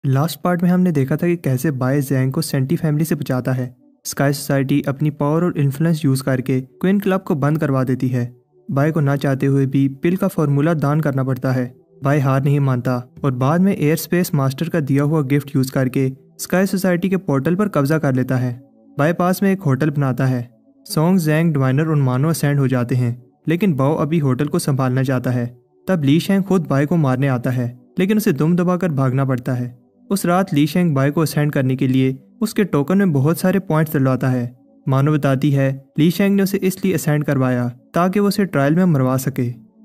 Last part में हमने देखा था कि कैसे बाय ज़ैंग को सेंटी फैमिली से बचाता है। स्काई सोसाइटी अपनी पावर और इन्फ्लुएंस यूज करके क्वीन क्लब को बंद करवा देती है। बाय को ना चाहते हुए भी पिल का फॉर्मूला दान करना पड़ता है। बाय हार नहीं मानता और बाद में एयर स्पेस मास्टर का दिया हुआ गिफ्ट यूज करके स्काई सोसाइटी के पोर्टल पर कब्जा कर लेता है। बाय पास में एक होटल बनाता है। सोंग, ज़ैंग, डिवाइनर और मानो असेंड हो जाते हैं, लेकिन बाओ अभी होटल को संभालना चाहता है। तब ली शेंग खुद बाय को मारने आता है, लेकिन उसे दुम दबाकर भागना पड़ता है। उस रात ली शेंग बाय को असेंड करने के लिए उसके टोकन में बहुत सारे पॉइंट्स डलवाता है। मानो बताती है ली शेंग ने उसे इसलिए असेंड करवाया ताकि वो उसे ट्रायल में मरवा सके।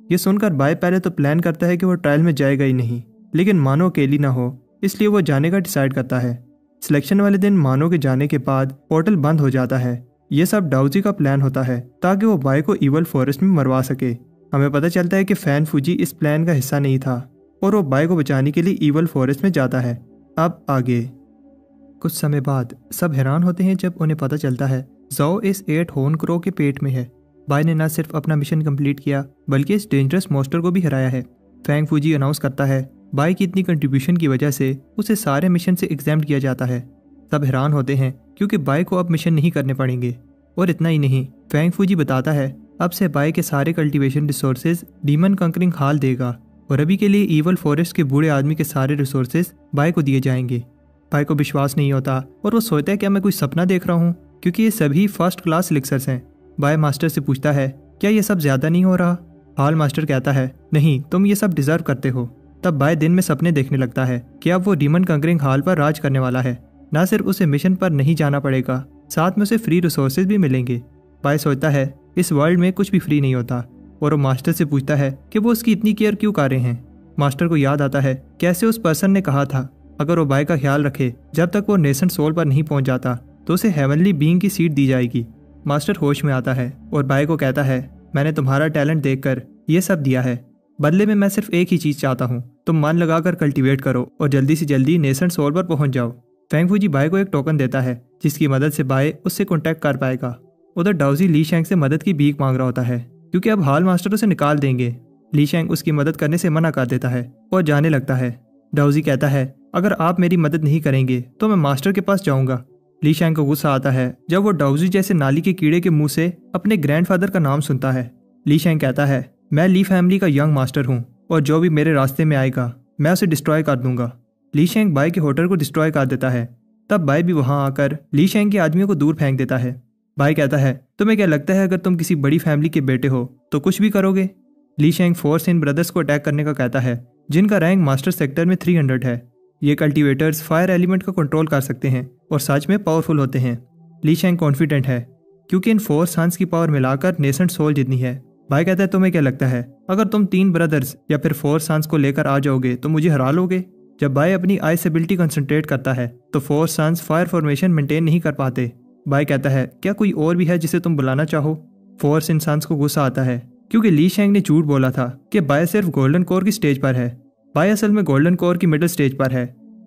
ये सुनकर बाय पहले तो प्लान करता है कि वो ट्रायल में जाएगा ही नहीं, लेकिन मानो अकेली ना हो इसलिए वो जाने का डिसाइड करता है। सिलेक्शन वाले दिन मानो के जाने के बाद पोर्टल बंद हो जाता है। ये सब डाउजी का प्लान होता है ताकि वो बाय को इवल फॉरेस्ट में मरवा सके। हमें पता चलता है कि फैन फूजी इस प्लान का हिस्सा नहीं था और वो बाय को बचाने के लिए इवल फॉरेस्ट में जाता है। अब आगे कुछ समय बाद सब हैरान होते हैं जब उन्हें पता चलता है ज़ाओ इस 8 हॉर्न क्रो के पेट में है। बाय ने न सिर्फ अपना मिशन कंप्लीट किया बल्कि इस डेंजरस मॉन्स्टर को भी हराया है। फैंग फूजी अनाउंस करता है बाय की इतनी कंट्रीब्यूशन की वजह से उसे सारे मिशन से एग्जाम्प्ट किया जाता है। सब हैरान होते हैं क्योंकि बाय को अब मिशन नहीं करने पड़ेंगे। और इतना ही नहीं, फैंग फूजी बताता है अब से बाय के सारे कल्टीवेशन रिसोर्सेज डीमन कंकरिंग हाल देगा और अभी के लिए ईवल फॉरेस्ट के बूढ़े आदमी के सारे रिसोर्सेज बाय को दिए जाएंगे। बाय को विश्वास नहीं होता और वो सोचता है क्या मैं कोई सपना देख रहा हूँ, क्योंकि ये सभी फर्स्ट क्लास एलिक्सर्स हैं। बाय मास्टर से पूछता है क्या ये सब ज्यादा नहीं हो रहा। हाल मास्टर कहता है नहीं, तुम ये सब डिजर्व करते हो। तब बाय दिन में सपने देखने लगता है कि अब वो डीमन कंकरिंग हाल पर राज करने वाला है। न सिर्फ उसे मिशन पर नहीं जाना पड़ेगा, साथ में उसे फ्री रिसोर्सेज भी मिलेंगे। बाय सोचता है इस वर्ल्ड में कुछ भी फ्री नहीं होता और वो मास्टर से पूछता है कि वो उसकी इतनी केयर क्यों कर रहे हैं। मास्टर को याद आता है कैसे उस पर्सन ने कहा था अगर वो बाय का ख्याल रखे जब तक वो नेसेंट सोल पर नहीं पहुंच जाता तो उसे हेवनली बीइंग की सीट दी जाएगी। मास्टर होश में आता है और बाय को कहता है मैंने तुम्हारा टैलेंट देखकर ये सब दिया है, बदले में मैं सिर्फ एक ही चीज चाहता हूँ, तुम मन लगाकर कल्टीवेट करो और जल्दी से जल्दी नेसेंट सोल पर पहुंच जाओ। फैंग फूजी बाय को एक टोकन देता है जिसकी मदद से बाय उससे कॉन्टैक्ट कर पाएगा। उधर डाउजी ली शेंग से मदद की भीख मांग रहा होता है क्योंकि अब हाल मास्टर उसे निकाल देंगे। ली शेंग उसकी मदद करने से मना कर देता है और जाने लगता है। डाउजी कहता है अगर आप मेरी मदद नहीं करेंगे तो मैं मास्टर के पास जाऊंगा। ली शेंग को गुस्सा आता है जब वो डाउजी जैसे नाली के कीड़े के मुंह से अपने ग्रैंडफादर का नाम सुनता है। ली शेंग कहता है मैं ली फैमिली का यंग मास्टर हूँ और जो भी मेरे रास्ते में आएगा मैं उसे डिस्ट्रॉय कर दूंगा। ली शेंग बाय के होटल को डिस्ट्रॉय कर देता है। तब बाय भी वहां आकर ली शेंग के आदमियों को दूर फेंक देता है। बाय कहता है तुम्हें क्या लगता है अगर तुम किसी बड़ी फैमिली के बेटे हो तो कुछ भी करोगे। ली शेंग फोर्स इन ब्रदर्स को अटैक करने का कहता है जिनका रैंक मास्टर सेक्टर में 300 है। ये कल्टीवेटर्स फायर एलिमेंट का कंट्रोल कर सकते हैं और सच में पावरफुल होते हैं। ली शेंग कॉन्फिडेंट है क्योंकि इन 4 सन्स की पावर मिलाकर नेसेंट सोल जितनी है। बाय कहता है तुम्हें क्या लगता है अगर तुम 3 ब्रदर्स या फिर 4 सन्स को लेकर आ जाओगे तो मुझे हरा लोगे। जब बाय अपनी आइस एबिलिटी कंसंट्रेट करता है तो 4 सन्स फायर फॉर्मेशन मेंटेन नहीं कर पाते। बाय कहता है क्या कोई और भी है जिसे तुम बुलाना चाहो। 4 इंसान्स को गुस्सा आता है क्योंकि ली शेंग ने झूठ बोला था कि बाय सिर्फ गोल्डन कोर की स्टेज पर है। बाय असल में गोल्डन कोर की मिडिल स्टेज पर है,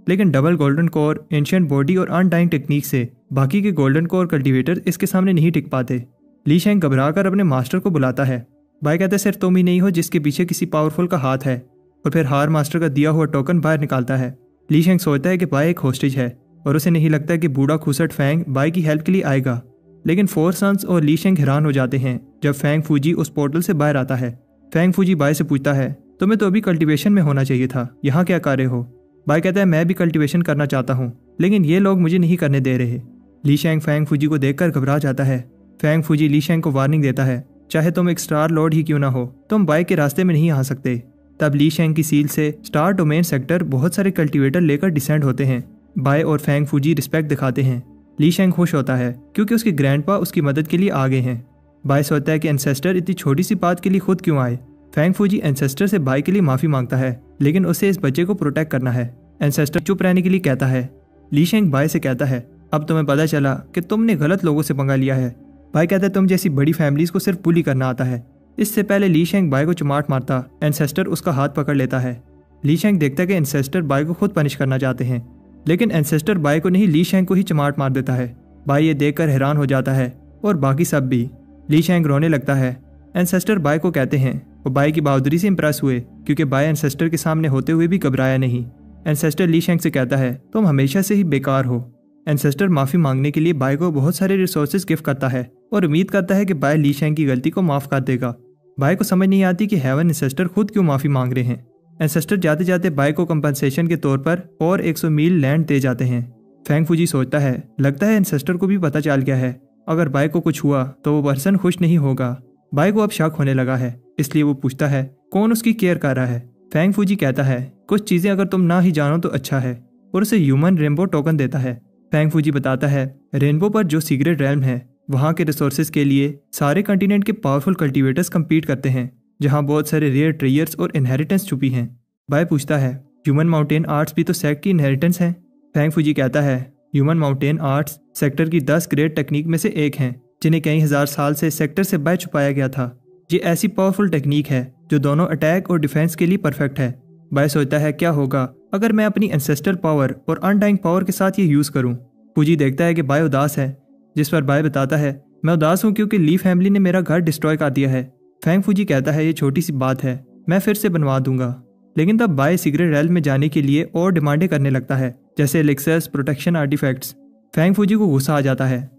लेकिन double golden core, ancient body और अनडाइंग टेक्निक से बाकी के गोल्डन कोर कल्टीवेटर इसके सामने नहीं टिक पाते। ली शेंग घबराकर अपने मास्टर को बुलाता है। बाय कहता है सिर्फ तुम ही नहीं हो जिसके पीछे किसी पावरफुल का हाथ है और फिर हार मास्टर का दिया हुआ टोकन बाहर निकालता है। ली शेंग सोचता है कि बाय एक होस्टेज है और उसे नहीं लगता कि बूढ़ा खुसट फैंग बाय की हेल्प के लिए आएगा। लेकिन 4 सन्स और ली शेंग हैरान हो जाते हैं जब फैंग फूजी उस पोर्टल से बाहर आता है। फैंग फूजी बाय से पूछता है तुम्हें तो अभी कल्टीवेशन में होना चाहिए था, यहाँ क्या कर रहे हो। बाय कहता है मैं भी कल्टीवेशन करना चाहता हूँ लेकिन ये लोग मुझे नहीं करने दे रहे। ली शेंग फैंग फूजी को देखकर घबरा जाता है। फैंग फूजी ली शेंग को वार्निंग देता है चाहे तुम एक स्टार लॉर्ड ही क्यों ना हो तुम बाय के रास्ते में नहीं आ सकते। तब ली शेंग की सील से स्टार डोमेन सेक्टर बहुत सारे कल्टीवेटर लेकर डिसेंड होते हैं। बाय और फैंग फूजी रिस्पेक्ट दिखाते हैं। ली शेंग खुश होता है क्योंकि उसके ग्रैंडपा उसकी मदद के लिए आ गए हैं। बाय सोचता है कि एंसेस्टर इतनी छोटी सी बात के लिए खुद क्यों आए। फैंग फूजी एंसेस्टर से बाय के लिए माफी मांगता है लेकिन उसे इस बच्चे को प्रोटेक्ट करना है। एंसेस्टर चुप रहने के लिए कहता है। ली शेंग बाय से कहता है अब तुम्हें पता चला कि तुमने गलत लोगों से पंगा लिया है। बाय कहता है तुम जैसी बड़ी फैमिलीज को सिर्फ बुली करना आता है। इससे पहले ली शेंग बाय को चमाट मारता एंसेस्टर उसका हाथ पकड़ लेता है। ली शेंग देखता है कि एंसेस्टर बाय को खुद पनिश करना चाहते हैं, लेकिन एंसेस्टर बाय को नहीं ली शेंग को ही चमाट मार देता है। बाय ये देखकर हैरान हो जाता है और बाकी सब भी। ली शेंग रोने लगता है। एंसेस्टर बाय को कहते हैं वो बाय की बहादुरी से इंप्रेस हुए क्योंकि बाय एंसेस्टर के सामने होते हुए भी घबराया नहीं। एंसेस्टर ली शेंग से कहता है तुम हमेशा से ही बेकार हो। एंसेस्टर माफ़ी मांगने के लिए बाय को बहुत सारे रिसोर्सेज गिफ्ट करता है और उम्मीद करता है कि बाय ली शेंग की गलती को माफ़ कर देगा। बाय को समझ नहीं आती कि हेवन एंसेस्टर खुद क्यों माफ़ी मांग रहे हैं। एंसेस्टर जाते जाते बाय को कंपनसेशन के तौर पर और 100 मील लैंड दे जाते हैं। फैंग फूजी सोचता है लगता है एंसेस्टर को भी पता चल गया है, अगर बाय को कुछ हुआ तो वो पर्सन खुश नहीं होगा। बाय को अब शक होने लगा है, इसलिए वो पूछता है कौन उसकी केयर कर रहा है। फैंग फूजी कहता है कुछ चीज़ें अगर तुम ना ही जानो तो अच्छा है, और उसे ह्यूमन रेनबो टोकन देता है। फैंग फूजी बताता है रेनबो पर जो सीक्रेट रेल्म है वहाँ के रिसोर्सेज के लिए सारे कंटिनेंट के पावरफुल कल्टीवेटर्स कम्पीट करते हैं, जहाँ बहुत सारे रेयर ट्रेयर्स और इनहेरिटेंस छुपी हैं। बाय पूछता है ह्यूमन माउंटेन आर्ट्स भी तो सेक्ट की इनहेरिटेंस है। फैंग फूजी कहता है ह्यूमन माउंटेन आर्ट्स सेक्टर की 10 ग्रेट टेक्निक में से एक हैं, जिन्हें कई हज़ार साल से सेक्टर से बाहर छुपाया गया था। ये ऐसी पावरफुल टेक्निक है जो दोनों अटैक और डिफेंस के लिए परफेक्ट है। बाय सोचता है क्या होगा अगर मैं अपनी एंसेस्टर पावर और अनडाइंग पावर के साथ ये यूज़ करूँ। फूजी देखता है कि बाय उदास है, जिस पर बाय बताता है मैं उदास हूँ क्योंकि ली फैमिली ने मेरा घर डिस्ट्रॉय कर दिया है। फैंग फूजी कहता है ये छोटी सी बात है, मैं फिर से बनवा दूंगा। लेकिन तब बाय सीक्रेट रेल्म में जाने के लिए और डिमांडें करने लगता है, जैसे एलिक्सर्स, प्रोटेक्शन आर्टिफैक्ट्स। फैंग फूजी को गुस्सा आ जाता है।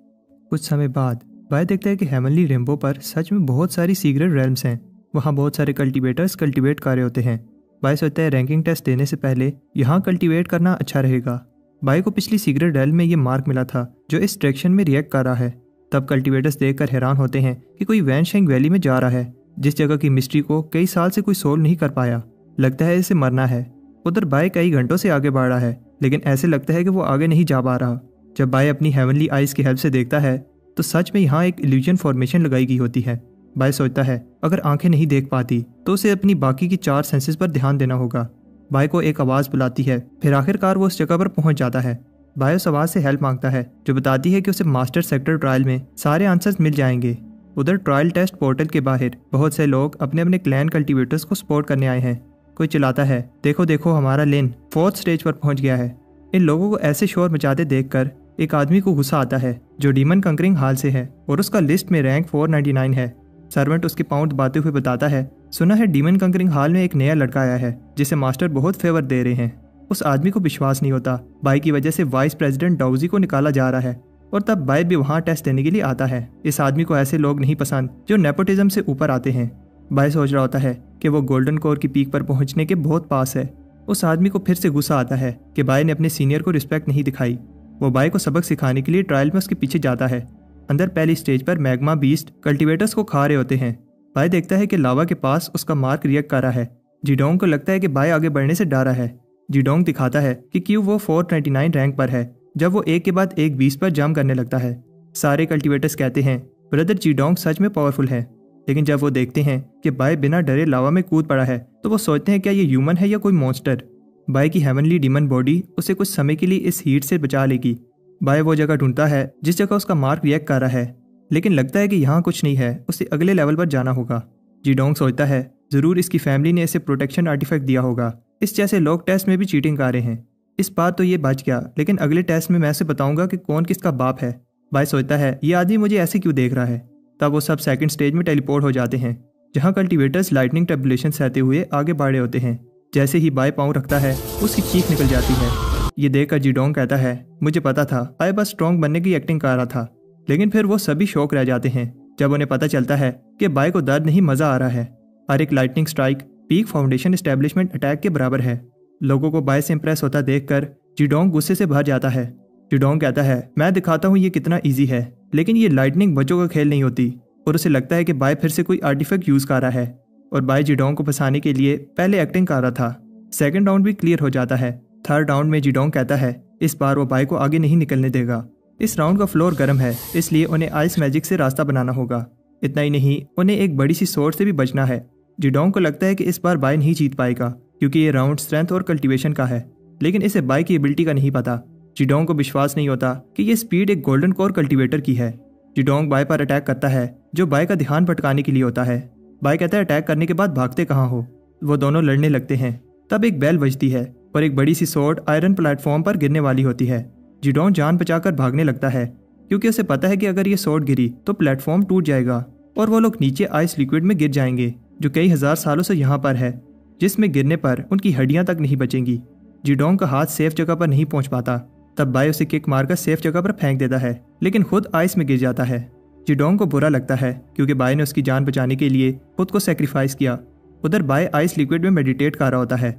कुछ समय बाद बाय देखता है कि हेवनली रेनबो पर सच में बहुत सारी सीक्रेट रेल्म्स हैं। वहाँ बहुत सारे कल्टीवेटर्स कल्टीवेट कर रहे होते हैं। बाय सोचता है रैंकिंग टेस्ट देने से पहले यहाँ कल्टीवेट करना अच्छा रहेगा। बाय को पिछली सीक्रेट रेल्म में ये मार्क मिला था जो इस डायरेक्शन में रिएक्ट कर रहा है। तब कल्टीवेटर्स देखकर हैरान होते हैं कि कोई वैनशेंग वैली में जा रहा है, जिस जगह की मिस्ट्री को कई साल से कोई सोल्व नहीं कर पाया। लगता है इसे मरना है। उधर बाय कई घंटों से आगे बढ़ रहा है, लेकिन ऐसे लगता है कि वो आगे नहीं जा पा रहा। जब बाय अपनी हेवनली आइज की हेल्प से देखता है तो सच में यहाँ एक इल्यूजन फॉर्मेशन लगाई गई होती है। बाय सोचता है अगर आंखें नहीं देख पाती तो उसे अपनी बाकी की 4 सेंसेस पर ध्यान देना होगा। बाय को एक आवाज़ बुलाती है, फिर आखिरकार वो उस जगह पर पहुंच जाता है। बाय उस आवाज़ से हेल्प मांगता है जो बताती है कि उसे मास्टर सेक्टर ट्रायल में सारे आंसर्स मिल जाएंगे। उधर ट्रायल टेस्ट पोर्टल के बाहर बहुत से लोग अपने अपने क्लैन कल्टीवेटर्स को सपोर्ट करने आए हैं। कोई चिल्लाता है देखो देखो हमारा लिन 4th स्टेज पर पहुंच गया है। इन लोगों को ऐसे शोर मचाते देखकर एक आदमी को गुस्सा आता है जो डीमन कंकरिंग हाल से है और उसका लिस्ट में रैंक 499 है। सर्वेंट उसके पाँव दबाते हुए बताता है सुना है डीमन कंकरिंग हाल में एक नया लड़का आया है जिसे मास्टर बहुत फेवर दे रहे हैं। उस आदमी को विश्वास नहीं होता बाय की वजह से वाइस प्रेसिडेंट डाउजी को निकाला जा रहा है, और तब बाय भी वहाँ टेस्ट देने के लिए आता है। इस आदमी को ऐसे लोग नहीं पसंद जो नेपोटिज्म से ऊपर आते हैं। बाय सोच रहा होता है कि वो गोल्डन कोर की पीक पर पहुंचने के बहुत पास है। उस आदमी को फिर से गुस्सा आता है कि बाय ने अपने सीनियर को रिस्पेक्ट नहीं दिखाई। वो बाय को सबक सिखाने के लिए ट्रायल में उसके पीछे जाता है। अंदर पहली स्टेज पर मैग्मा बीस्ट कल्टीवेटर्स को खा रहे होते हैं। बाय देखता है कि लावा के पास उसका मार्क रिएक्ट कर रहा है। जीडोंग को लगता है कि बाय आगे बढ़ने से डरा है। जीडोंग दिखाता है कि क्यों वो 499 रैंक पर है जब वो एक के बाद एक 20 पर जंप करने लगता है। सारे कल्टीवेटर्स कहते हैं ब्रदर जीडोंग सच में पावरफुल है, लेकिन जब वो देखते हैं कि बाय बिना डरे लावा में कूद पड़ा है तो वो सोचते हैं क्या ये ह्यूमन है या कोई मॉन्स्टर। बाय की हेवनली डीमन बॉडी उसे कुछ समय के लिए इस हीट से बचा लेगी। बाय वो जगह ढूंढता है जिस जगह उसका मार्क रिएक्ट कर रहा है, लेकिन लगता है कि यहाँ कुछ नहीं है, उसे अगले लेवल पर जाना होगा। जीडोंग सोचता है जरूर इसकी फैमिली ने इसे प्रोटेक्शन आर्टिफैक्ट दिया होगा, इस जैसे लोग टेस्ट में भी चीटिंग कर रहे हैं। इस बात तो ये बच गया, लेकिन अगले टेस्ट में मैं उसे बताऊंगा कि कौन किसका बाप है। बाय सोचता है ये आदमी मुझे ऐसे क्यों देख रहा है। तब वो सब सेकंड स्टेज में टेलीपोर्ट हो जाते हैं, जहाँ कल्टीवेटर्स लाइटनिंग टर्बुलेशन सहते हुए आगे बढ़ रहे होते हैं। जैसे ही बाय पाँव रखता है उसकी चीख निकल जाती है। ये देखकर जीडोंग कहता है मुझे पता था, बाय बस स्ट्रॉन्ग बनने की एक्टिंग कर रहा था। लेकिन फिर वो सभी शौक रह जाते हैं जब उन्हें पता चलता है कि बाय को दर्द नहीं मजा आ रहा है। हर एक lightning strike peak foundation establishment attack के बराबर है। लोगों को बाय से इंप्रेस होता देखकर जीडोंग गुस्से से भर जाता है। जीडोंग कहता है मैं दिखाता हूँ ये कितना ईजी है, लेकिन ये लाइटनिंग बच्चों का खेल नहीं होती। और उसे लगता है कि बाय फिर से कोई आर्टिफैक्ट यूज कर रहा है, और बाय जीडोंग को फंसाने के लिए पहले एक्टिंग कर रहा था। सेकंड राउंड भी क्लियर हो जाता है। थर्ड राउंड में जीडोंग कहता है इस बार वो बाय को आगे नहीं निकलने देगा। इस राउंड का फ्लोर गर्म है, इसलिए उन्हें आइस मैजिक से रास्ता बनाना होगा। इतना ही नहीं, उन्हें एक बड़ी सी सोर्ड से भी बचना है। जीडोंग को लगता है कि इस बार बाय नहीं जीत पाएगा क्योंकि ये राउंड स्ट्रेंथ और कल्टीवेशन का है, लेकिन इसे बाय की एबिलिटी का नहीं पता। जीडोंग को विश्वास नहीं होता कि ये स्पीड एक गोल्डन कोर कल्टीवेटर की है। जीडोंग बाय पर अटैक करता है जो बाय का ध्यान भटकाने के लिए होता है। बाय कहता है अटैक करने के बाद भागते कहाँ हो। वो दोनों लड़ने लगते हैं। तब एक बेल बजती है और एक बड़ी सी सोर्ड आयरन प्लेटफॉर्म पर गिरने वाली होती है। जीडोंग जान बचाकर भागने लगता है क्योंकि उसे पता है कि अगर ये सोर्ड गिरी तो प्लेटफॉर्म टूट जाएगा और वो लोग नीचे आइस लिक्विड में गिर जाएंगे जो कई हजार सालों से यहाँ पर है, जिसमें गिरने पर उनकी हड्डियाँ तक नहीं बचेंगी। जीडोंग का हाथ सेफ जगह पर नहीं पहुंच पाता। तब बाय उसे किक मारकर सेफ जगह पर फेंक देता है, लेकिन खुद आइस में गिर जाता है। जीडोंग को बुरा लगता है क्योंकि बाय ने उसकी जान बचाने के लिए खुद को सेक्रीफाइस किया। उधर बाय आइस लिक्विड में मेडिटेट कर रहा होता है।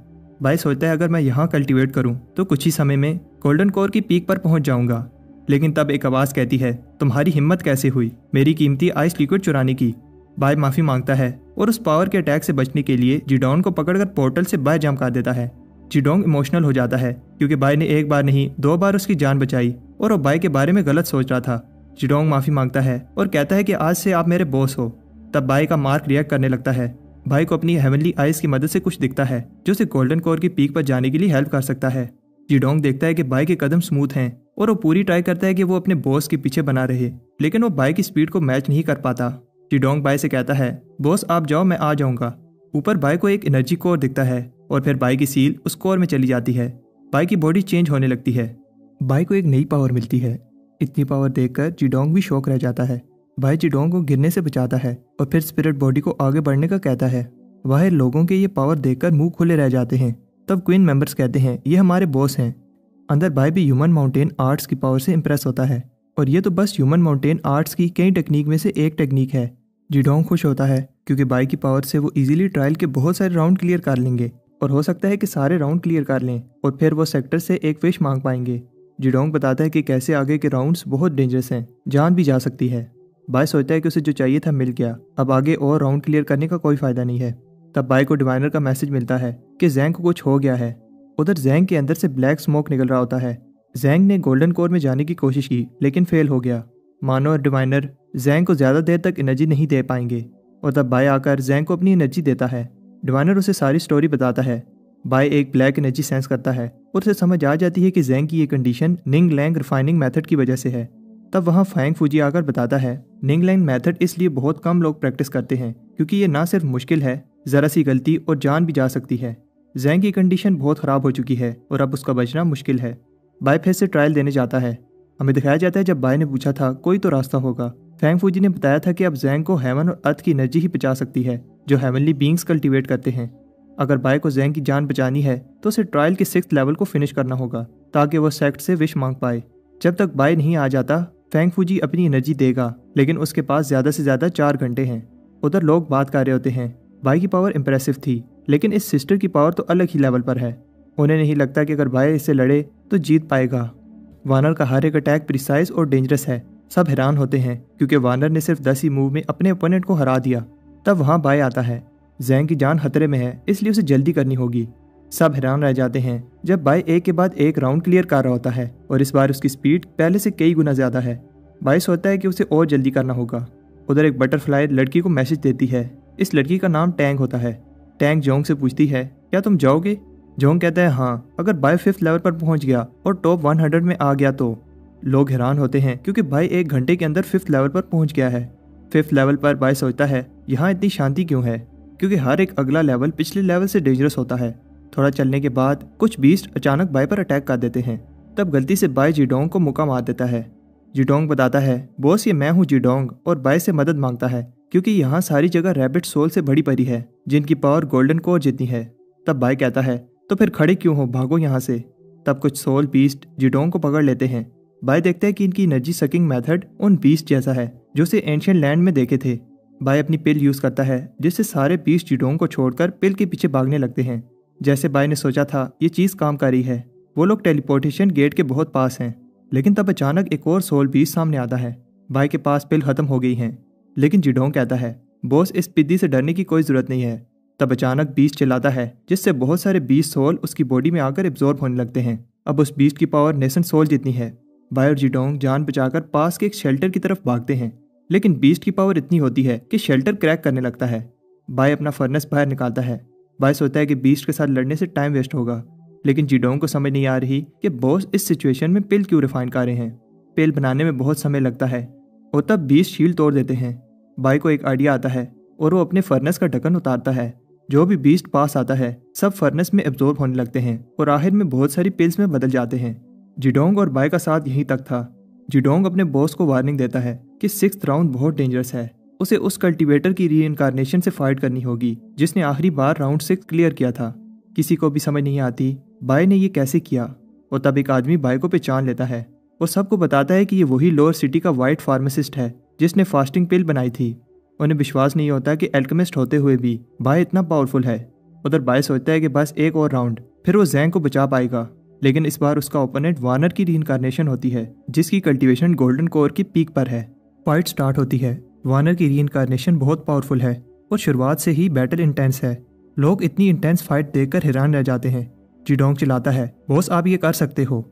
बाय सोचता है अगर मैं यहाँ कल्टीवेट करूँ तो कुछ ही समय में गोल्डन कोर की पीक पर पहुंच जाऊंगा। लेकिन तब एक आवाज़ कहती है, तुम्हारी हिम्मत कैसे हुई मेरी कीमती आइस लिक्विड चुराने की। बाय माफ़ी मांगता है और उस पावर के अटैक से बचने के लिए जीडोंग को पकड़कर पोर्टल से बाय जंप कर देता है। जीडोंग इमोशनल हो जाता है क्योंकि बाय ने एक बार नहीं 2 बार उसकी जान बचाई और वो बाय के बारे में गलत सोच रहा था। जीडोंग माफ़ी मांगता है और कहता है कि आज से आप मेरे बॉस हो। तब बाय का मार्क रिएक्ट करने लगता है। बाय को अपनी हेवनली आइस की मदद से कुछ दिखता है जो उसे गोल्डन कोर की पीक पर जाने के लिए हेल्प कर सकता है। जीडोंग देखता है कि बाय के कदम स्मूथ हैं और वो पूरी ट्राई करता है कि वो अपने बॉस के पीछे बना रहे, लेकिन वो बाय की स्पीड को मैच नहीं कर पाता। जीडोंग बाय से कहता है, बॉस आप जाओ मैं आ जाऊंगा। ऊपर बाय को एक एनर्जी कोर दिखता है और फिर बाय की सील उस कोर में चली जाती है। बाय की बॉडी चेंज होने लगती है। बाय को एक नई पावर मिलती है। इतनी पावर देखकर जीडोंग भी शॉक रह जाता है। बाय जीडोंग को गिरने से बचाता है और फिर स्पिरिट बॉडी को आगे बढ़ने का कहता है। बाहर लोगों के ये पावर देखकर मुंह खुले रह जाते हैं। तब क्वीन मेंबर्स कहते हैं ये हमारे बॉस हैं। अंदर बाय भी ह्यूमन माउंटेन आर्ट्स की पावर से इंप्रेस होता है और ये तो बस ह्यूमन माउंटेन आर्ट्स की कई टेक्निक में से एक टेक्निक है। जीडोंग खुश होता है क्योंकि बाय की पावर से वो इजीली ट्रायल के बहुत सारे राउंड क्लियर कर लेंगे और हो सकता है कि सारे राउंड क्लियर कर लें और फिर वो सेक्टर से एक विश मांग पाएंगे। जीडोंग बताता है कि कैसे आगे के राउंड्स बहुत डेंजरस हैं, जान भी जा सकती है। बाय सोचता है कि उसे जो चाहिए था मिल गया, अब आगे और राउंड क्लियर करने का कोई फायदा नहीं है। तब बाय को डिवाइनर का मैसेज मिलता है कि जैंग को कुछ हो गया है। उधर जैंग के अंदर से ब्लैक स्मोक निकल रहा होता है। जैंग ने गोल्डन कोर में जाने की कोशिश की लेकिन फेल हो गया। मानो और डिवाइनर जैंग को ज़्यादा देर तक एनर्जी नहीं दे पाएंगे और तब बाय आकर जैंग को अपनी एनर्जी देता है। डिवाइनर उसे सारी स्टोरी बताता है। बाय एक ब्लैक एनर्जी सेंस करता है और उसे समझ आ जाती है कि जैंग की ये कंडीशन निंग लैंग रिफाइनिंग मेथड की वजह से है। तब वहाँ फैंग फूजी आकर बताता है निंग लैंग मेथड इसलिए बहुत कम लोग प्रैक्टिस करते हैं क्योंकि ये ना सिर्फ मुश्किल है, ज़रा सी गलती और जान भी जा सकती है। जैंग की कंडीशन बहुत ख़राब हो चुकी है और अब उसका बचना मुश्किल है। बाय फिर से ट्रायल देने जाता है। हमें दिखाया जाता है जब बाय ने पूछा था कोई तो रास्ता होगा। फैंग फूजी ने बताया था कि अब जैंग को हेवन और अर्थ की एनर्जी ही बचा सकती है जो हेवनली बींग्स कल्टीवेट करते हैं। अगर बाय को जैंग की जान बचानी है तो उसे ट्रायल के 6th लेवल को फिनिश करना होगा ताकि वो सेक्ट से विश मांग पाए। जब तक बाय नहीं आ जाता फैंग फूजी अपनी एनर्जी देगा, लेकिन उसके पास ज़्यादा से ज़्यादा 4 घंटे हैं। उधर लोग बात कर रहे होते हैं। बाय की पावर इंप्रेसिव थी लेकिन इस सिस्टर की पावर तो अलग ही लेवल पर है। उन्हें नहीं लगता कि अगर बाय इससे लड़े तो जीत पाएगा। वानर का हर एक अटैक प्रिसाइज और डेंजरस है। सब हैरान होते हैं क्योंकि वानर ने सिर्फ 10 ही मूव में अपने ओपोनेंट को हरा दिया। तब वहाँ बाय आता है। जैंग की जान खतरे में है इसलिए उसे जल्दी करनी होगी। सब हैरान रह जाते हैं जब बाय एक के बाद एक राउंड क्लियर कर रहा होता है और इस बार उसकी स्पीड पहले से कई गुना ज़्यादा है। बाय सोचता है कि उसे और जल्दी करना होगा। उधर एक बटरफ्लाई लड़की को मैसेज देती है। इस लड़की का नाम टैंग होता है। टैंग जोंग से पूछती है क्या तुम जाओगे। जोंग कहता है हाँ, अगर बाय 5th लेवल पर पहुंच गया और टॉप 100 में आ गया तो। लोग हैरान होते हैं क्योंकि बाय 1 घंटे के अंदर 5th लेवल पर पहुंच गया है। 5th लेवल पर बाय सोचता है यहाँ इतनी शांति क्यों है, क्योंकि हर एक अगला लेवल पिछले लेवल से डेंजरस होता है। थोड़ा चलने के बाद कुछ बीस्ट अचानक बाय पर अटैक कर देते हैं। तब गलती से बाय जीडोंग को मुक्का मार देता है। जीडोंग बताता है बॉस ये मैं हूँ जीडोंग, और बाय से मदद मांगता है क्योंकि यहाँ सारी जगह रैबिट सोल से भरी पड़ी है जिनकी पावर गोल्डन कोर जितनी है। तब बाय कहता है तो फिर खड़े क्यों हो, भागो यहाँ से। तब कुछ सोल बीस्ट जीडोंग को पकड़ लेते हैं। बाय देखता है कि इनकी एनर्जी सकिंग मेथड उन बीस्ट जैसा है जो उसे एंशिएंट लैंड में देखे थे। बाय अपनी पिल यूज करता है जिससे सारे बीस्ट जीडोंग को छोड़कर पिल के पीछे भागने लगते हैं। जैसे बाय ने सोचा था ये चीज काम कर रही है। वो लोग टेलीपोर्टेशन गेट के बहुत पास हैं, लेकिन तब अचानक एक और सोल बीस्ट सामने आता है। बाय के पास पिल खत्म हो गई हैं, लेकिन जीडोंग कहता है बॉस इस पिद्दी से डरने की कोई जरूरत नहीं है। तब अचानक बीस्ट चिल्लाता है जिससे बहुत सारे बीस्ट सोल उसकी बॉडी में आकर एब्जॉर्ब होने लगते हैं। अब उस बीस्ट की पावर नेसेंट सोल जितनी है। बाय और जीडोंग जान बचाकर पास के एक शेल्टर की तरफ भागते हैं, लेकिन बीस्ट की पावर इतनी होती है कि शेल्टर क्रैक करने लगता है। बाय अपना फर्नेस बाहर निकालता है। बाय सोचता है कि बीस्ट के साथ लड़ने से टाइम वेस्ट होगा, लेकिन जीडोंग को समझ नहीं आ रही कि बॉस इस सिचुएशन में पिल क्यों रिफाइन कर रहे हैं। पिल बनाने में बहुत समय लगता है और तब बीस्ट शील्ड तोड़ देते हैं। बाय को एक आइडिया आता है और वो अपने फर्नेस का ढक्कन उतारता है। जो भी बीस्ट पास आता है सब फर्नेस में एब्जॉर्ब होने लगते हैं और आखिर में बहुत सारी पिल्स में बदल जाते हैं। जीडोंग और बाय का साथ यहीं तक था। जीडोंग अपने बॉस को वार्निंग देता है कि 6th राउंड बहुत डेंजरस है। उसे उस कल्टीवेटर की रीइंकार्नेशन से फाइट करनी होगी जिसने आखिरी बार राउंड 6 क्लियर किया था। किसी को भी समझ नहीं आती बाय ने ये कैसे किया। और तब एक आदमी बाय को पहचान लेता है और सबको बताता है कि ये वही लोअर सिटी का वाइट फार्मासिस्ट है जिसने फास्टिंग पिल बनाई थी। उन्हें विश्वास नहीं होता कि एल्केमिस्ट होते हुए भी बाय इतना पावरफुल है। उधर बाय सोचता है कि बस एक और राउंड फिर वो जैंग को बचा पाएगा, लेकिन इस बार उसका ओपोनेंट वार्नर की रीइंकार्नेशन होती है जिसकी कल्टीवेशन गोल्डन कोर की पीक पर है। फाइट स्टार्ट होती है। वार्नर की रीइंकार्नेशन बहुत पावरफुल है और शुरुआत से ही बैटल इंटेंस है। लोग इतनी इंटेंस फाइट देखकर हैरान रह जाते हैं। जीडोंग चिल्लाता है, बॉस आप ये कर सकते हो।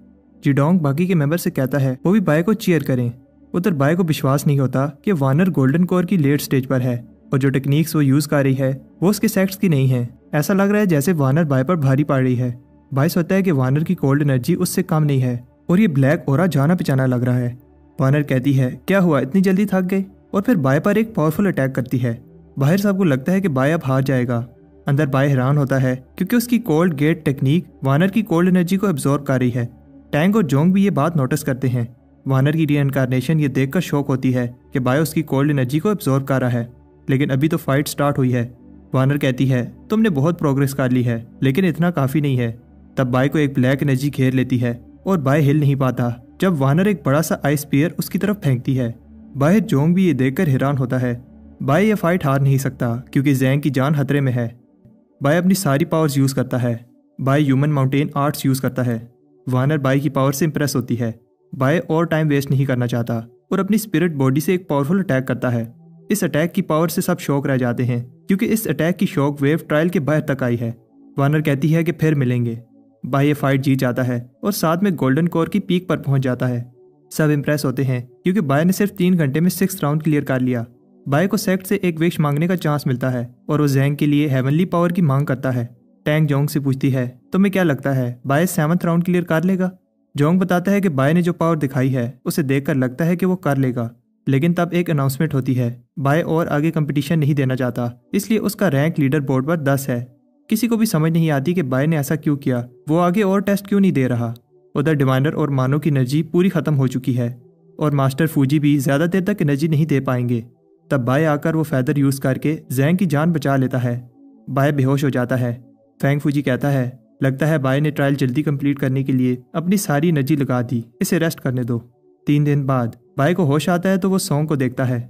जीडोंग बाकी के मेंबर से कहता है वो भी बाय को चीयर करें। उधर बाय को विश्वास नहीं होता कि वार्नर गोल्डन कोर की लेट स्टेज पर है और जो टेक्निक्स वो यूज कर रही है वो उसके सेक्स की नहीं है। ऐसा लग रहा है जैसे वार्नर बाय पर भारी पड़ रही है। बाय सोचता है कि वार्नर की कोल्ड एनर्जी उससे कम नहीं है और ये ब्लैक ओरा जाना पहचाना लग रहा है। वार्नर कहती है क्या हुआ, इतनी जल्दी थक गए, और फिर बाय पर एक पावरफुल अटैक करती है। बाहर सबको लगता है कि बाय अब हार जाएगा। अंदर बाय हैरान होता है क्योंकि उसकी कोल्ड गेट टेक्निक वार्नर की कोल्ड एनर्जी को एब्जॉर्ब कर रही है। टैंग और जोंग भी ये बात नोटिस करते हैं। वार्नर की रीइंकार्नेशन ये देखकर शौक होती है कि बाय उसकी कोल्ड एनर्जी को एब्जॉर्ब कर रहा है, लेकिन अभी तो फाइट स्टार्ट हुई है। वार्नर कहती है तुमने बहुत प्रोग्रेस कर ली है लेकिन इतना काफी नहीं है। तब बाय को एक ब्लैक एनर्जी घेर लेती है और बाय हिल नहीं पाता जब वार्नर एक बड़ा सा आइस स्पीयर उसकी तरफ फेंकती है। बाय जोंग भी ये देखकर हैरान होता है। बाय ये फाइट हार नहीं सकता क्योंकि जैंग की जान खतरे में है। बाय अपनी सारी पावर्स यूज करता है। By human mountain arts use करता है। वार्नर बाय की पावर से इंप्रेस होती है। बाय और टाइम वेस्ट नहीं करना चाहता और अपनी स्पिरिट बॉडी से एक पावरफुल अटैक करता है। इस अटैक की पावर से सब शॉक रह जाते हैं क्योंकि इस अटैक की शॉक वेव ट्रायल के बाहर तक आई है। वार्नर कहती है कि फिर मिलेंगे। बाय ये फाइट जीत जाता है और साथ में गोल्डन कोर की पीक पर पहुंच जाता है। सब इंप्रेस होते हैं क्योंकि बाय ने सिर्फ 3 घंटे में 6 राउंड क्लियर कर लिया। बाय को सेक्ट से एक विश मांगने का चांस मिलता है और वो जैंग के लिए हेवनली पावर की मांग करता है। टैंग जोंग से पूछती है तुम्हें क्या लगता है बाय 7th राउंड क्लियर कर लेगा। जोंग बताता है कि बाय ने जो पावर दिखाई है उसे देखकर लगता है कि वो कर लेगा, लेकिन तब एक अनाउंसमेंट होती है। बाय और आगे कंपटीशन नहीं देना चाहता, इसलिए उसका रैंक लीडर बोर्ड पर 10 है। किसी को भी समझ नहीं आती कि बाय ने ऐसा क्यों किया, वो आगे और टेस्ट क्यों नहीं दे रहा। उधर डिवाइनर और मानो की एनर्जी पूरी खत्म हो चुकी है और मास्टर फूजी भी ज्यादा देर तक एनर्जी नहीं दे पाएंगे। तब बाय आकर वो फेदर यूज करके जैंग की जान बचा लेता है। बाय बेहोश हो जाता है। फैंग फूजी कहता है लगता है बाय ने ट्रायल जल्दी कंप्लीट करने के लिए अपनी सारी एनर्जी लगा दी, इसे रेस्ट करने दो। 3 दिन बाद बाय को होश आता है तो वो सॉन्ग को देखता है।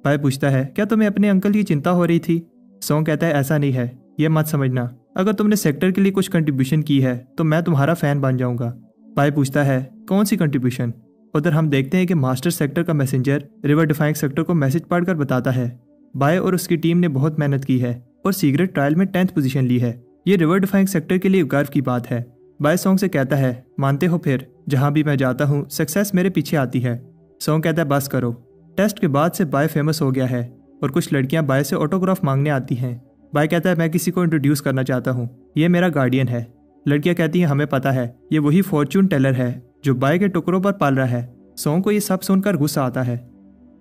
बाय पूछता है क्या तुम्हें अपने अंकल की चिंता हो रही थी। सॉन्ग कहता है ऐसा नहीं है, ये मत समझना, अगर तुमने सेक्टर के लिए कुछ कंट्रीब्यूशन की है तो मैं तुम्हारा फैन बन जाऊंगा। बाय पूछता है कौन सी कंट्रीब्यूशन। उधर हम देखते हैं कि मास्टर सेक्टर का मैसेंजर रिवर डिफाइंग सेक्टर को मैसेज पढ़कर बताता है बाय और उसकी टीम ने बहुत मेहनत की है और सीक्रेट ट्रायल में 10th पोजीशन ली है। ये रिवर डिफाइंग सेक्टर के लिए गर्व की बात है। बाय सॉन्ग से कहता है मानते हो फिर, जहां भी मैं जाता हूँ सक्सेस मेरे पीछे आती है। सॉन्ग कहता है बस करो। टेस्ट के बाद से बाय फेमस हो गया है और कुछ लड़कियां बाय से ऑटोग्राफ मांगने आती हैं। बाय कहता है मैं किसी को इंट्रोड्यूस करना चाहता हूँ, ये मेरा गार्डियन है। लड़कियां कहती हैं हमें पता है, ये वही फॉर्चून टेलर है जो बाय के टुकड़ों पर पाल रहा है। सॉन्ग को ये सब सुनकर गुस्सा आता है।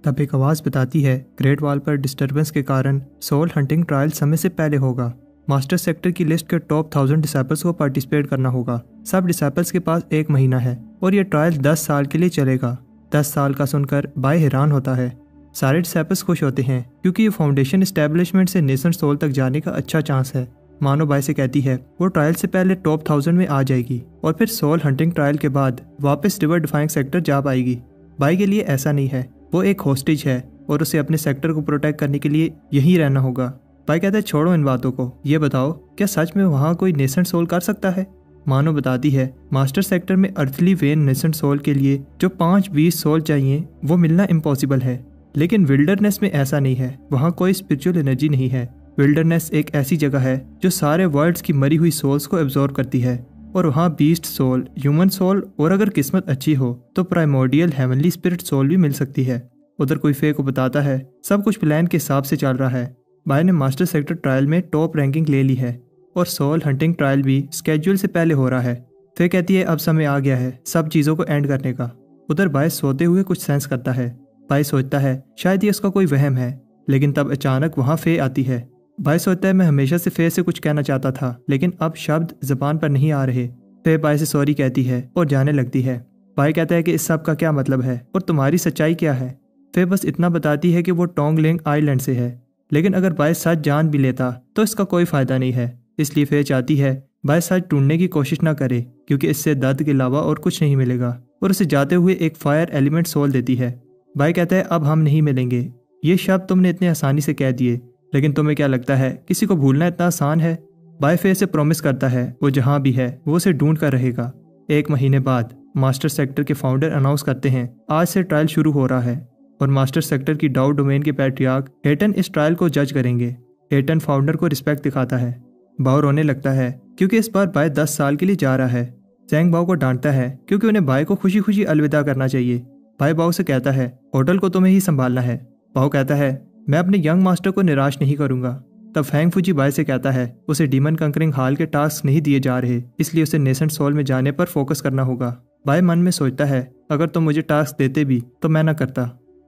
तब एक आवाज बताती है ग्रेट वॉल पर डिस्टर्बेंस के कारण सोल हंटिंग ट्रायल समय से पहले होगा। मास्टर सेक्टर की लिस्ट के टॉप 1000 डिसाइपल्स को पार्टिसिपेट करना होगा। सब डिसाइपल्स के पास 1 महीना है और ये ट्रायल 10 साल के लिए चलेगा। 10 साल का सुनकर बाय हैरान होता है। सारे डिसाइपल्स खुश होते हैं क्योंकि ये फाउंडेशन एस्टेब्लिशमेंट से नेशन सोल तक जाने का अच्छा चांस है। मानो बाय से कहती है वो ट्रायल से पहले टॉप 1000 में आ जाएगी और फिर सोल हंटिंग ट्रायल के बाद वापस रिवर डिफाइंग सेक्टर जा पाएगी। बाय के लिए ऐसा नहीं है, वो एक होस्टेज है और उसे अपने सेक्टर को प्रोटेक्ट करने के लिए यहीं रहना होगा। बाय कहता है छोड़ो इन बातों को, ये बताओ क्या सच में वहाँ कोई नेशन सोल कर सकता है। मानो बताती है मास्टर सेक्टर में अर्थली वेन नेशन सोल के लिए जो 5-20 सोल चाहिए वो मिलना इम्पॉसिबल है, लेकिन विल्डरनेस में ऐसा नहीं है, वहाँ कोई स्पिरिचुअल एनर्जी नहीं है। विल्डरनेस एक ऐसी जगह है जो सारे वर्ल्ड्स की मरी हुई सोल्स को एब्जॉर्ब करती है और वहाँ बीस्ट सोल, ह्यूमन सोल और अगर किस्मत अच्छी हो तो प्राइमोर्डियल हेवनली स्पिरिट सोल भी मिल सकती है। उधर कोई फे को बताता है सब कुछ प्लान के हिसाब से चल रहा है। बाय ने मास्टर सेक्टर ट्रायल में टॉप रैंकिंग ले ली है और सोल हंटिंग ट्रायल भी स्केड्यूल से पहले हो रहा है। फे कहती है अब समय आ गया है सब चीज़ों को एंड करने का। उधर बाय सोते हुए कुछ सेंस करता है। बाय सोचता है शायद ये उसका कोई वहम है, लेकिन तब अचानक वहाँ फे आती है। बाय सोचता है मैं हमेशा से फे से कुछ कहना चाहता था, लेकिन अब शब्द जबान पर नहीं आ रहे। फे बाय से सॉरी कहती है और जाने लगती है। बाय कहता है कि इस सब का क्या मतलब है और तुम्हारी सच्चाई क्या है। फे बस इतना बताती है कि वो टोंगलिंग आइलैंड से है, लेकिन अगर बाय सच जान भी लेता तो इसका कोई फायदा नहीं है। इसलिए फे चाहती है बाय सच ढूंढने की कोशिश ना करे क्योंकि इससे दर्द के अलावा और कुछ नहीं मिलेगा, और उसे जाते हुए एक फायर एलिमेंट सोल देती है। बाय कहता है अब हम नहीं मिलेंगे। ये शब्द तुमने इतने आसानी से कह दिए, लेकिन तुम्हें क्या लगता है किसी को भूलना इतना आसान है? बाय फिर से प्रॉमिस करता है वो जहाँ भी है वो उसे ढूंढ कर रहेगा। 1 महीने बाद मास्टर सेक्टर के फाउंडर अनाउंस करते हैं आज से ट्रायल शुरू हो रहा है और मास्टर सेक्टर की डाउ डोमेन के पैट्रियार्क हेटन इस ट्रायल को जज करेंगे। हेटन फाउंडर को रिस्पेक्ट दिखाता है। बाओ रोने लगता है क्योंकि इस बार बाय 10 साल के लिए जा रहा है। जैंग बाओ को डांटता है क्योंकि उन्हें बाय को खुशी खुशी अलविदा करना चाहिए। बाय बाओ से कहता है होटल को तुम्हें ही संभालना है। बाओ कहता है मैं अपने यंग मास्टर को निराश नहीं करूंगा। तब फैंग फूजी बाय से कहता है उसे डीमन कंकरिंग हाल के टास्क नहीं दिए जा रहे, इसलिए उसे नेसेंट सोल में जाने पर फोकस करना होगा। बाय मन में सोचता है अगर तुम मुझे टास्क देते भी तो मैं ना करता।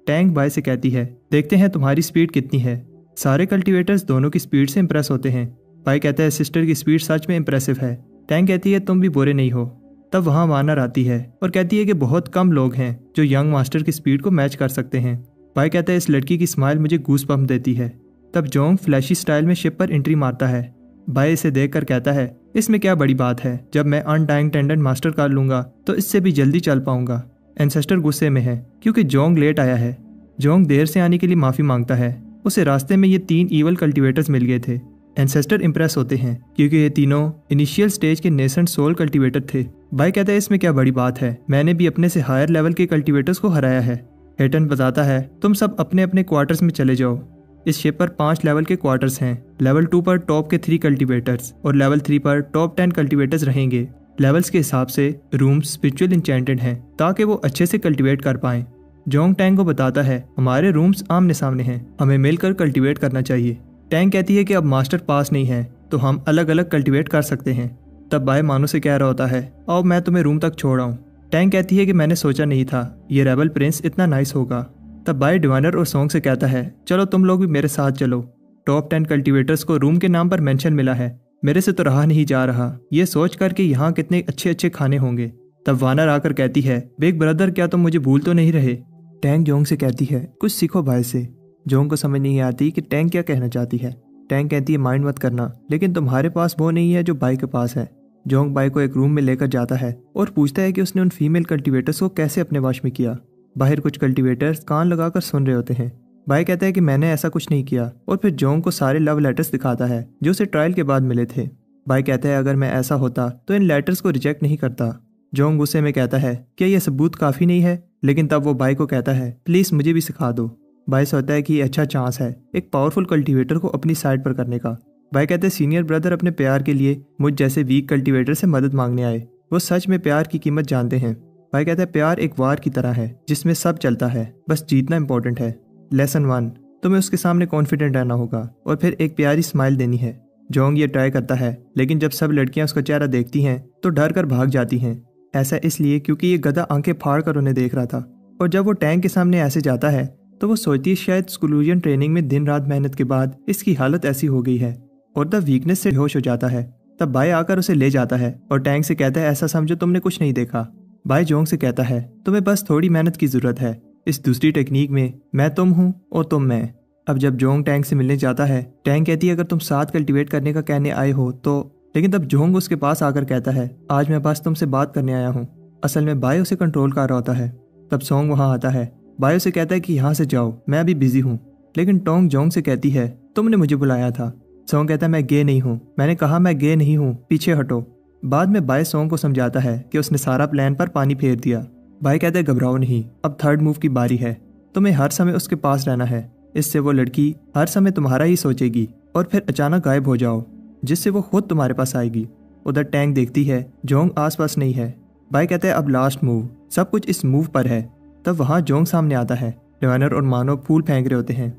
टैंग बाय से कहती है देखते हैं तुम्हारी स्पीड कितनी है। सारे कल्टीवेटर्स दोनों की स्पीड से इंप्रेस होते हैं। बाय कहता है सिस्टर की स्पीड सच में इंप्रेसिव है। टैंग कहती है तुम भी बुरे नहीं हो। तब वहाँ वानर आती है और कहती है कि बहुत कम लोग हैं जो यंग मास्टर की स्पीड को मैच कर सकते हैं। बाय कहता है इस लड़की की स्माइल मुझे गूस बम्प देती है। तब जोंग फ्लैशी स्टाइल में शिप पर एंट्री मारता है। बाय इसे देखकर कहता है इसमें क्या बड़ी बात है, जब मैं अनडाइंग टेंडेंट मास्टर कर लूंगा तो इससे भी जल्दी चल पाऊंगा। एंसेस्टर गुस्से में है क्योंकि जोंग लेट आया है। जोंग देर से आने के लिए माफी मांगता है। उसे रास्ते में ये 3 ईवल कल्टीवेटर्स मिल गए थे। एंसेस्टर इंप्रेस होते हैं क्योंकि ये तीनों इनिशियल स्टेज के नेसेंट सोल कल्टीवेटर थे। बाय कहता है इसमें क्या बड़ी बात है, मैंने भी अपने से हायर लेवल के कल्टीवेटर्स को हराया है। हेटन बताता है तुम सब अपने अपने क्वार्टर्स में चले जाओ। इस शिप पर 5 लेवल के क्वार्टर्स हैं। लेवल 2 पर टॉप के 3 कल्टीवेटर्स और लेवल 3 पर टॉप 10 कल्टीवेटर्स रहेंगे। लेवल्स के हिसाब से रूम्स स्पिरिचुअल इंचेंटेड हैं ताकि वो अच्छे से कल्टीवेट कर पाएं। जोंग टैंग को बताता है हमारे रूम्स आमने सामने हैं, हमें मिलकर कल्टीवेट करना चाहिए। टैंग कहती है कि अब मास्टर पास नहीं है तो हम अलग अलग कल्टीवेट कर सकते हैं। तब बाय मानो से कह रहा होता है अब मैं तुम्हें रूम तक छोड़ आऊं। टैंग कहती है कि मैंने सोचा नहीं था ये रेबल प्रिंस इतना नाइस होगा। तब बाय डिवाइनर और सोंग से कहता है चलो तुम लोग भी मेरे साथ चलो। टॉप 10 कल्टीवेटर्स को रूम के नाम पर मेंशन मिला है, मेरे से तो रहा नहीं जा रहा ये सोच कर कि यहाँ कितने अच्छे अच्छे खाने होंगे। तब वानर आकर कहती है बिग ब्रदर क्या तुम मुझे भूल तो नहीं रहे? टैंग जोंग से कहती है कुछ सीखो बाय से। जोंग को समझ नहीं आती कि टैंग क्या कहना चाहती है। टैंग कहती है माइंड मत करना, लेकिन तुम्हारे पास वो नहीं है जो बाय के पास है। जोंग बाय को एक रूम में लेकर जाता है और पूछता है कि उसने उन फीमेल कल्टीवेटर्स को कैसे अपने वश में किया। बाहर कुछ कल्टीवेटर्स कान लगाकर सुन रहे होते हैं। बाय कहता है कि मैंने ऐसा कुछ नहीं किया और फिर जोंग को सारे लव लेटर्स दिखाता है जो उसे ट्रायल के बाद मिले थे। बाय कहता है अगर मैं ऐसा होता तो इन लेटर्स को रिजेक्ट नहीं करता। जोंग गुस्से में कहता है क्या यह सबूत काफी नहीं है, लेकिन तब वो बाय को कहता है प्लीज मुझे भी सिखा दो। बाय सोचता है कि ये अच्छा चांस है एक पावरफुल कल्टीवेटर को अपनी साइड पर करने का। बाय कहते हैं सीनियर ब्रदर अपने प्यार के लिए मुझ जैसे वीक कल्टीवेटर से मदद मांगने आए, वो सच में प्यार की कीमत जानते हैं। बाय कहता है प्यार एक वार की तरह है जिसमें सब चलता है, बस जीतना इंपॉर्टेंट है। लेसन 1 तुम्हें उसके सामने कॉन्फिडेंट रहना होगा और फिर एक प्यारी स्माइल देनी है। जोंग ये ट्राई करता है लेकिन जब सब लड़कियां उसका चेहरा देखती हैं तो डर कर भाग जाती हैं। ऐसा इसलिए क्योंकि ये गधा आंखें फाड़ कर उन्हें देख रहा था और जब वो टैंक के सामने ऐसे जाता है तो वो सोचती है शायद स्कूलूजन ट्रेनिंग में दिन रात मेहनत के बाद इसकी हालत ऐसी हो गई है और द वीकनेस से बेहोश हो जाता है। तब बाय आकर उसे ले जाता है और टैंक से कहता है ऐसा समझो तुमने कुछ नहीं देखा। बाय जोंग से कहता है तुम्हें बस थोड़ी मेहनत की जरूरत है। इस दूसरी टेक्निक में मैं तुम हूँ और तुम मैं। अब जब जोंग टैंक से मिलने जाता है टैंक कहती है अगर तुम साथ कल्टीवेट करने का कहने आए हो तो, लेकिन तब जोंग उसके पास आकर कहता है आज मैं बस तुमसे बात करने आया हूँ। असल में बाय उसे कंट्रोल कर रहा होता है। तब सोंग वहाँ आता है। बाय उसे कहता है कि यहाँ से जाओ मैं अभी बिजी हूँ, लेकिन टोंग जोंग से कहती है तुमने मुझे बुलाया था। सोंग कहता है मैं गे नहीं हूँ, मैंने कहा मैं गे नहीं हूँ, पीछे हटो। बाद में बाय सोंग को समझाता है कि उसने सारा प्लान पर पानी फेर दिया। बाय कहता है घबराओ नहीं, अब थर्ड मूव की बारी है, तुम्हें हर समय उसके पास रहना है, इससे वो लड़की हर समय तुम्हारा ही सोचेगी और फिर अचानक गायब हो जाओ जिससे वो खुद तुम्हारे पास आएगी। उधर टैंक देखती है जोंग आसपास नहीं है। बाय कहता है अब लास्ट मूव, सब कुछ इस मूव पर है। तब वहाँ जोंग सामने आता है। डिवाइनर और मानव फूल फेंक रहे होते हैं।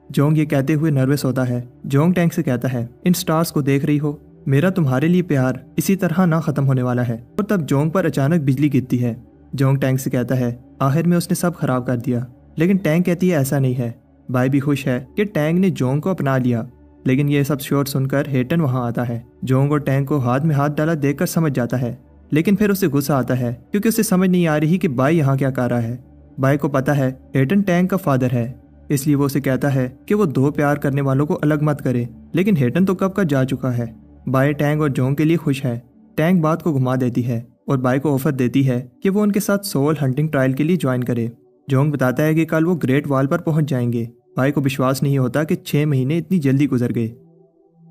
जोंग ये कहते हुए नर्वस होता है। जोंग टैंक से कहता है इन स्टार्स को देख रही हो, मेरा तुम्हारे लिए प्यार इसी तरह ना खत्म होने वाला है। और तब जोंग पर अचानक बिजली गिरती है। जोंग टैंक से कहता है आखिर में उसने सब खराब कर दिया, लेकिन टैंक कहती है ऐसा नहीं है। बाय भी खुश है कि टैंक ने जोंग को अपना लिया, लेकिन ये सब शोर सुनकर हेटन वहाँ आता है। जोंग और टैंक को हाथ में हाथ डाला देखकर समझ जाता है, लेकिन फिर उसे गुस्सा आता है क्योंकि उसे समझ नहीं आ रही कि बाय यहाँ क्या कर रहा है। बाय को पता है हेटन टैंक का फादर है, इसलिए वो उसे कहता है कि वो दो प्यार करने वालों को अलग मत करे, लेकिन हेटन तो कब का जा चुका है। बाय टैंग और जोंग के लिए खुश है। टैंग बात को घुमा देती है और बाय को ऑफर देती है कि वो उनके साथ सोल हंटिंग ट्रायल के लिए ज्वाइन करे। जोंग बताता है कि कल वो ग्रेट वॉल पर पहुंच जाएंगे। बाय को विश्वास नहीं होता कि 6 महीने इतनी जल्दी गुजर गए।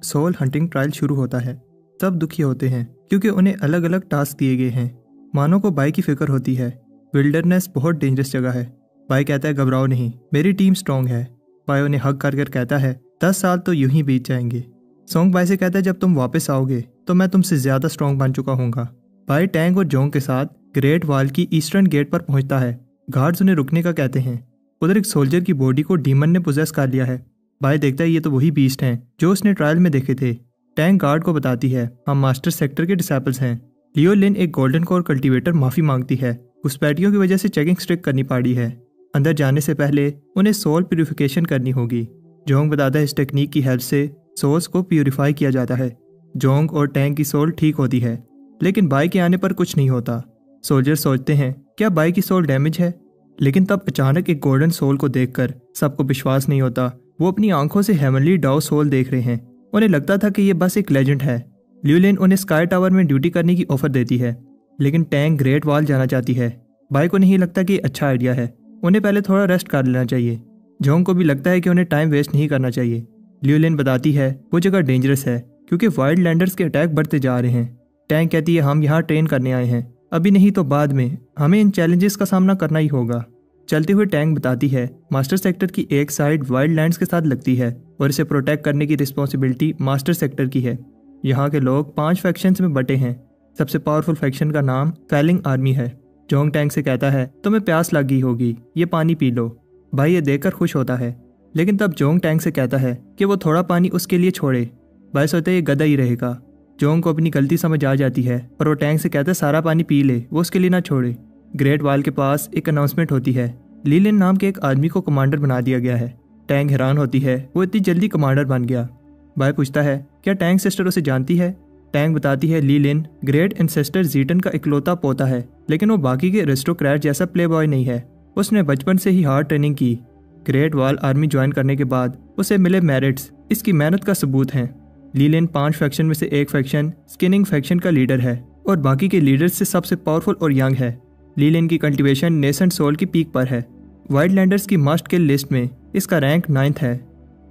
सोल हंटिंग ट्रायल शुरू होता है। सब दुखी होते हैं क्योंकि उन्हें अलग अलग टास्क दिए गए हैं। मानो को बाय की फिक्र होती है। विल्डरनेस बहुत डेंजरस जगह है। बाय कहता है घबराओ नहीं, मेरी टीम स्ट्रॉन्ग है। बाय उन्हें हक कर कहता है 10 साल तो यूं ही बीत जाएंगे। सोंग बाय से कहता है जब तुम वापस आओगे तो मैं तुमसे ज्यादा स्ट्रॉन्ग बन चुका हूँगा। बाय टैंग और जोंग के साथ ग्रेट वॉल की ईस्टर्न गेट पर पहुंचता है। गार्ड्स उन्हें रुकने का कहते हैं। उधर एक सोल्जर की बॉडी को डीमन ने पोजेस कर लिया है। बाय देखता है ये तो वही बीस्ट हैं जो उसने ट्रायल में देखे थे। टैंग गार्ड को बताती है हम मास्टर सेक्टर के डिसेबल्स हैं। लियो लिन एक गोल्डन कोर कल्टीवेटर माफी मांगती है। घुसपैठियों की वजह से चेकिंग स्ट्रिक करनी पड़ी है। अंदर जाने से पहले उन्हें सोल प्यूरिफिकेशन करनी होगी। जोंग बताता है इस टेक्निक की हेल्प से सोल्स को प्यूरिफाई किया जाता है। जोंग और टैंग की सोल ठीक होती है, लेकिन बाय के आने पर कुछ नहीं होता। सोल्जर सोचते हैं क्या बाय की सोल डैमेज है, लेकिन तब अचानक एक गोल्डन सोल को देखकर सबको विश्वास नहीं होता। वो अपनी आंखों से हेवनली डाउ सोल देख रहे हैं। उन्हें लगता था कि ये बस एक लेजेंड है। ल्यूलिन उन्हें स्काई टावर में ड्यूटी करने की ऑफर देती है, लेकिन टैंग ग्रेट वॉल जाना चाहती है। बाय को नहीं लगता कि ये अच्छा आइडिया है, उन्हें पहले थोड़ा रेस्ट कर लेना चाहिए। जोंग को भी लगता है कि उन्हें टाइम वेस्ट नहीं करना चाहिए। ल्यूलिन बताती है वो जगह डेंजरस है क्योंकि वाइल्ड लैंडर्स के अटैक बढ़ते जा रहे हैं। टैंग कहती है हम यहाँ ट्रेन करने आए हैं, अभी नहीं तो बाद में हमें इन चैलेंजेस का सामना करना ही होगा। चलते हुए टैंग बताती है मास्टर सेक्टर की एक साइड वाइल्ड लैंड्स के साथ लगती है और इसे प्रोटेक्ट करने की रिस्पॉन्सिबिलिटी मास्टर सेक्टर की है। यहाँ के लोग 5 फैक्शंस में बटे हैं। सबसे पावरफुल फैक्शन का नाम फैलिंग आर्मी है। जोंग टैंग से कहता है तुम्हें प्यास लग गई होगी, ये पानी पी लो। भाई ये देखकर खुश होता है, लेकिन तब जोंग टैंग से कहता है कि वो थोड़ा पानी उसके लिए छोड़े। भाई सोचता है ये गधा ही रहेगा। जोंग को अपनी गलती समझ आ जाती है और वो टैंग से कहता है सारा पानी पी ले, वो उसके लिए ना छोड़े। ग्रेट वॉल के पास एक अनाउंसमेंट होती है, लीलिन नाम के एक आदमी को कमांडर बना दिया गया है। टैंग हैरान होती है वो इतनी जल्दी कमांडर बन गया। भाई पूछता है क्या टैंग सिस्टर उसे जानती है। टैंग बताती है लीलिन ग्रेट एंसेस्टर जीटन का इकलौता पोता है, लेकिन वो बाकी के एरिस्टोक्रेट जैसा प्ले बॉय नहीं है। उसने बचपन से ही हार्ड ट्रेनिंग की। ग्रेट वॉल आर्मी ज्वाइन करने के बाद उसे मिले मेरिट्स इसकी मेहनत का सबूत हैं। लीलिन 5 फैक्शन में से एक फैक्शन स्किनिंग फैक्शन का लीडर है और बाकी के लीडर्स से सबसे पावरफुल और यंग है। लीलिन की कल्टीवेशन नेसेंट सोल की पीक पर है। वाइल्ड लैंडर्स की मस्ट किल लिस्ट में इसका रैंक 9th है।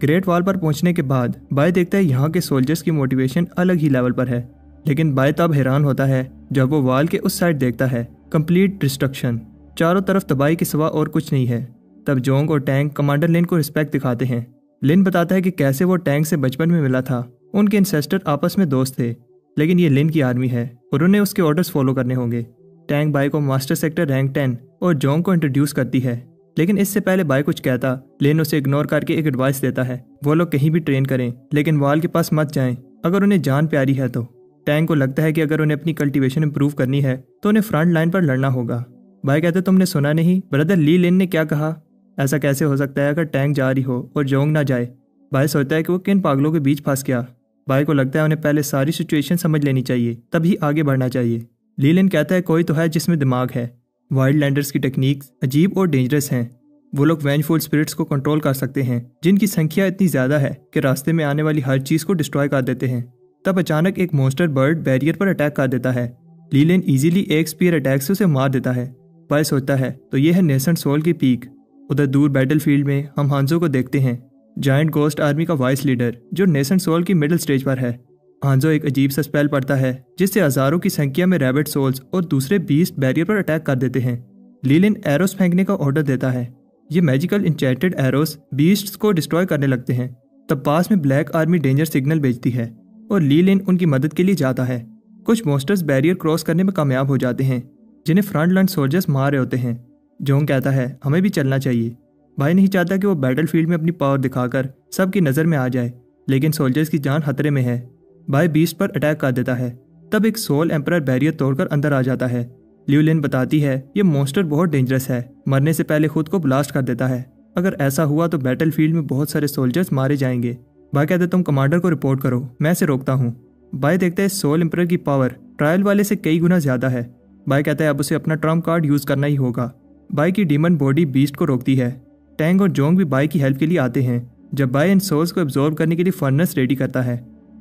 ग्रेट वॉल पर पहुंचने के बाद बाय देखता है यहाँ के सोल्जर्स की मोटिवेशन अलग ही लेवल पर है, लेकिन बाय तब हैरान होता है जब वो वॉल के उस साइड देखता है कंप्लीट डिस्ट्रक्शन, चारों तरफ तबाही के सिवा और कुछ नहीं है। तब जोंग और टैंग कमांडर लिन को रिस्पेक्ट दिखाते हैं। लिन बताता है कि कैसे वो टैंग से बचपन में मिला था। उनके इंसेस्टर आपस में दोस्त थे, लेकिन ये लिन की आर्मी है और उन्हें उसके ऑर्डर्स फॉलो करने होंगे। टैंग बाय को मास्टर सेक्टर रैंक 10 और जोंग को इंट्रोड्यूस करती है, लेकिन इससे पहले बाय कुछ कहता लिन उसे इग्नोर करके एक एडवाइस देता है वो लोग कहीं भी ट्रेन करें, लेकिन वॉल के पास मत जाएं अगर उन्हें जान प्यारी है तो। टैंग को लगता है कि अगर उन्हें अपनी कल्टीवेशन इंप्रूव करनी है तो उन्हें फ्रंट लाइन पर लड़ना होगा। बाय कहते तुमने सुना नहीं ब्रदर ली लिन ने क्या कहा। ऐसा कैसे हो सकता है अगर टैंग जा रही हो और जोंग ना जाए। बाय सोचता है कि वो किन पागलों के बीच फंस गया। बाय को लगता है उन्हें पहले सारी सिचुएशन समझ लेनी चाहिए, तभी आगे बढ़ना चाहिए। ली लिन कहता है कोई तो है जिसमें दिमाग है। वाइल्ड लैंडर्स की टेक्निक्स अजीब और डेंजरस हैं। वो लोग वेंजफुल स्पिरिट्स को कंट्रोल कर सकते हैं जिनकी संख्या इतनी ज्यादा है कि रास्ते में आने वाली हर चीज को डिस्ट्रॉय कर देते हैं। तब अचानक एक मॉन्स्टर बर्ड बैरियर पर अटैक कर देता है। लीलिन इजीली एक स्पीयर अटैक से उसे मार देता है। बाय सोचता है तो ये है नेसेंट सोल की पीक। उधर दूर बैटलफील्ड में हम हांजो को देखते हैं, जायंट गोस्ट आर्मी का वाइस लीडर जो नेसेंट सोल की मिडिल स्टेज पर है। हांजो एक अजीब सा स्पेल पड़ता है जिससे हजारों की संख्या में रैबिट सोल्स और दूसरे बीस्ट बैरियर पर अटैक कर देते हैं। लीलिन एरोस फेंकने का ऑर्डर देता है। ये मैजिकल इंचेंटेड एरोस बीस्ट्स को डिस्ट्रॉय करने लगते हैं। तब पास में ब्लैक आर्मी डेंजर सिग्नल भेजती है और लीलिन उनकी मदद के लिए जाता है। कुछ मॉन्स्टर्स बैरियर क्रॉस करने में कामयाब हो जाते हैं जिन्हें फ्रंट लाइन सोल्जर्स मार रहे होते हैं। जोंग कहता है हमें भी चलना चाहिए। भाई नहीं चाहता कि वो बैटलफील्ड में अपनी पावर दिखाकर सबकी नज़र में आ जाए, लेकिन सोल्जर्स की जान खतरे में है। भाई बीस्ट पर अटैक कर देता है। तब एक सोल एम्परर बैरियर तोड़कर अंदर आ जाता है। ल्यूलिन बताती है ये मॉन्स्टर बहुत डेंजरस है, मरने से पहले खुद को ब्लास्ट कर देता है। अगर ऐसा हुआ तो बैटलफील्ड में बहुत सारे सोल्जर्स मारे जाएंगे। भाई कहते तुम कमांडर को रिपोर्ट करो, मैं इसे रोकता हूँ। भाई देखता है सोल एम्परर की पावर ट्रायल वाले से कई गुना ज्यादा है। भाई कहता है अब उसे अपना ट्रम्प कार्ड यूज करना ही होगा। भाई की डीमन बॉडी बीस्ट को रोकती है। टैंग और जोंग भी बाई की हेल्प के लिए आते हैं। जब बाई इन सोल्स को एब्जॉर्ब करने के लिए फर्नेस रेडी करता है,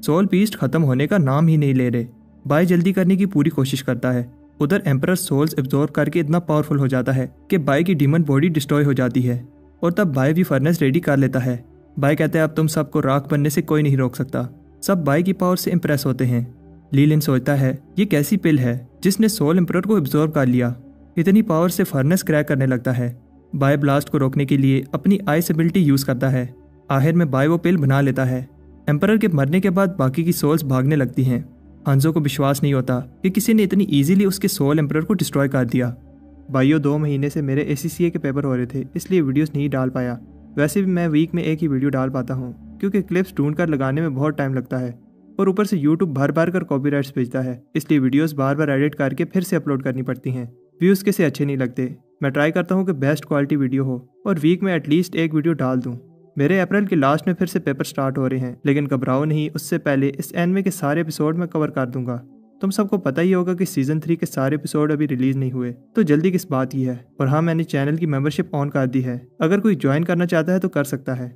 सोल बीस्ट खत्म होने का नाम ही नहीं ले रहे। बाय जल्दी करने की पूरी कोशिश करता है। उधर एम्परर सोल्स एब्जॉर्ब करके इतना पावरफुल हो जाता है कि बाय की डीमन बॉडी डिस्ट्रॉय हो जाती है और तब बाय भी फर्नेस रेडी कर लेता है। बाय कहता है अब तुम सबको राख बनने से कोई नहीं रोक सकता। सब बाय की पावर से इम्प्रेस होते हैं। ली लिन सोचता है ये कैसी पिल है जिसने सोल एम्परर को एब्जॉर्ब कर लिया। इतनी पावर से फर्नेस क्रैक करने लगता है। बाय ब्लास्ट को रोकने के लिए अपनी आइस एबिलिटी यूज करता है। आखिर में बाय वो पिल बना लेता है। एम्परर के मरने के बाद बाकी की सोल्स भागने लगती हैं। हंजो को विश्वास नहीं होता कि किसी ने इतनी इजीली उसके सोल एम्परर को डिस्ट्रॉय कर दिया। भाइयों 2 महीने से मेरे ACCA के पेपर हो रहे थे, इसलिए वीडियोस नहीं डाल पाया। वैसे भी मैं वीक में एक ही वीडियो डाल पाता हूँ क्योंकि क्लिप्स ढूंढ कर लगाने में बहुत टाइम लगता है और ऊपर से यूट्यूब भर भर कर कॉपीराइट्स भेजता है, इसलिए वीडियोस बार बार एडिट करके फिर से अपलोड करनी पड़ती हैं। व्यूज़ किसे अच्छे नहीं लगते। मैं ट्राई करता हूँ कि बेस्ट क्वालिटी वीडियो हो और वीक में एटलीस्ट एक वीडियो डाल दूँ। मेरे अप्रैल के लास्ट में फिर से पेपर स्टार्ट हो रहे हैं, लेकिन घबराओ नहीं, उससे पहले इस एनिमे के सारे एपिसोड मैं कवर कर दूंगा। तुम सबको पता ही होगा कि सीजन 3 के सारे एपिसोड अभी रिलीज नहीं हुए, तो जल्दी किस बात की है। और हाँ, मैंने चैनल की मेंबरशिप ऑन कर दी है, अगर कोई ज्वाइन करना चाहता है तो कर सकता है।